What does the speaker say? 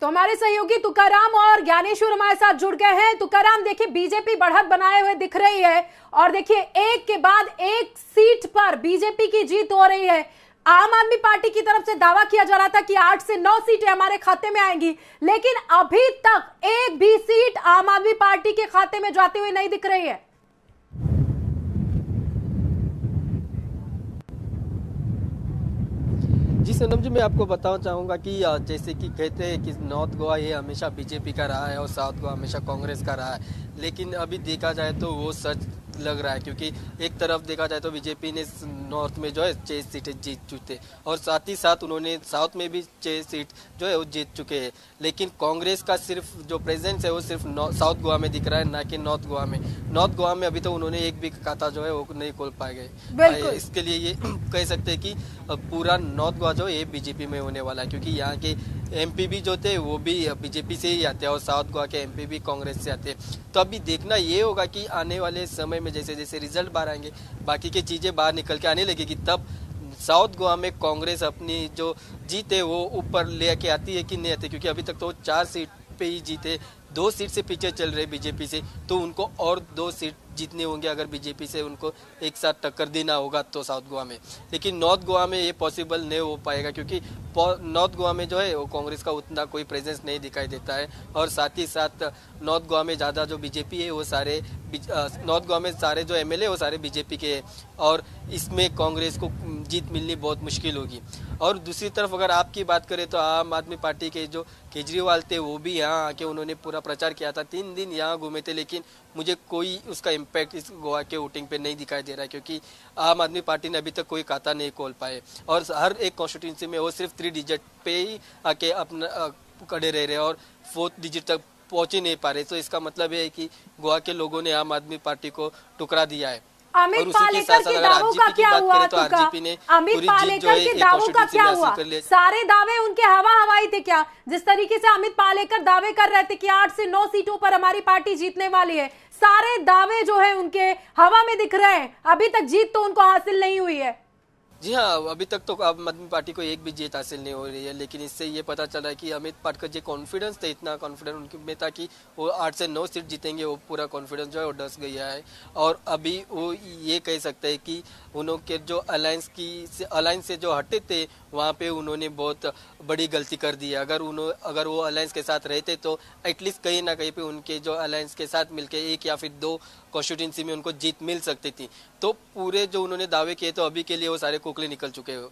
तो हमारे सहयोगी तुकाराम और ज्ञानेश्वर हमारे साथ जुड़ गए हैं। तुकाराम, देखिए बीजेपी बढ़त बनाए हुए दिख रही है और देखिए एक के बाद एक सीट पर बीजेपी की जीत हो रही है। आम आदमी पार्टी की तरफ से दावा किया जा रहा था कि 8 से 9 सीटें हमारे खाते में आएंगी, लेकिन अभी तक एक भी सीट आम आदमी पार्टी के खाते में जाते हुए नहीं दिख रही है। जी सनम जी, मैं आपको बताना चाहूँगा कि जैसे कि कहते हैं कि नॉर्थ गोवा ये हमेशा बीजेपी का रहा है और साउथ गोवा हमेशा कांग्रेस का रहा है, लेकिन अभी देखा जाए तो वो सच लग रहा है, क्योंकि एक तरफ देखा जाए तो बीजेपी ने नॉर्थ में जो है 6 सीटें जीत चुके और साथ ही साथ उन्होंने साउथ में भी 6 सीट जो है वो जीत चुके हैं, लेकिन कांग्रेस का सिर्फ जो प्रेजेंस है वो सिर्फ साउथ गोवा में दिख रहा है, ना कि नॉर्थ गोवा में। नॉर्थ गोवा में अभी तो उन्होंने एक भी खाता जो है वो नहीं खोल पाए गए। इसके लिए ये कह सकते हैं कि पूरा नॉर्थ गोवा जो है बीजेपी में होने वाला है, क्योंकि यहाँ के एमपी भी जो थे वो भी बीजेपी से ही आते हैं और साउथ गोवा के एमपी भी कांग्रेस से आते हैं। तो अभी देखना ये होगा कि आने वाले समय में जैसे जैसे रिजल्ट बाहर आएंगे, बाकी की चीज़ें बाहर निकल के आने लगेगी, तब साउथ गोवा में कांग्रेस अपनी जो जीत है वो ऊपर ले के आती है कि नहीं आती, क्योंकि अभी तक तो 4 सीट पे ही जीते, 2 सीट से पीछे चल रहे बीजेपी से, तो उनको और 2 सीट जीतने होंगे अगर बीजेपी से उनको एक साथ टक्कर देना होगा तो साउथ गोवा में। लेकिन नॉर्थ गोवा में ये पॉसिबल नहीं हो पाएगा, क्योंकि नॉर्थ गोवा में जो है वो कांग्रेस का उतना कोई प्रेजेंस नहीं दिखाई देता है, और साथ ही साथ नॉर्थ गोवा में ज़्यादा जो बीजेपी है वो सारे नॉर्थ गोवा में सारे जो एमएलए वो सारे बीजेपी के हैं, और इसमें कांग्रेस को जीत मिलनी बहुत मुश्किल होगी। और दूसरी तरफ अगर आपकी बात करें तो आम आदमी पार्टी के जो केजरीवाल थे वो भी यहाँ आके उन्होंने पूरा प्रचार किया था, 3 दिन यहाँ घूमे थे, लेकिन मुझे कोई उसका इम्पैक्ट इस गोवा के वोटिंग पे नहीं दिखाई दे रहा है, क्योंकि आम आदमी पार्टी ने अभी तक कोई खाता नहीं खोल पाए और हर एक कॉन्स्टिट्यूंसी में वो सिर्फ 3 डिजिट पे ही आके अपना खड़े रह रहे और 4th डिजिट तक पहुंच ही नहीं पा रहे। तो इसका मतलब ये है कि गोवा के लोगों ने आम आदमी पार्टी को टुकड़ा दिया है। अमित पालेकर के दावों का क्या हुआ? अमित पालेकर के दावों का क्या हुआ? सारे दावे उनके हवा हवाई थे क्या? जिस तरीके से अमित पालेकर दावे कर रहे थे कि 8 से 9 सीटों पर हमारी पार्टी जीतने वाली है, सारे दावे जो है उनके हवा में दिख रहे हैं, अभी तक जीत तो उनको हासिल नहीं हुई है। जी हाँ, अभी तक तो आम आदमी पार्टी को एक भी जीत हासिल नहीं हो रही है, लेकिन इससे ये पता चला है कि अमित पालेकर जो कॉन्फिडेंस था, इतना कॉन्फिडेंस उनके में था कि वो 8 से 9 सीट जीतेंगे, वो पूरा कॉन्फिडेंस जो है वो डस गया है। और अभी वो ये कह सकते हैं कि उन्होंने जो अलायंस से जो हटे थे वहाँ पे उन्होंने बहुत बड़ी गलती कर दी है। अगर वो अलायंस के साथ रहते तो एटलीस्ट कहीं ना कहीं पे उनके जो अलायंस के साथ मिलके 1 या फिर 2 कॉन्स्टिट्यूंसी में उनको जीत मिल सकती थी। तो पूरे जो उन्होंने दावे किए तो अभी के लिए वो सारे खोखले निकल चुके हो।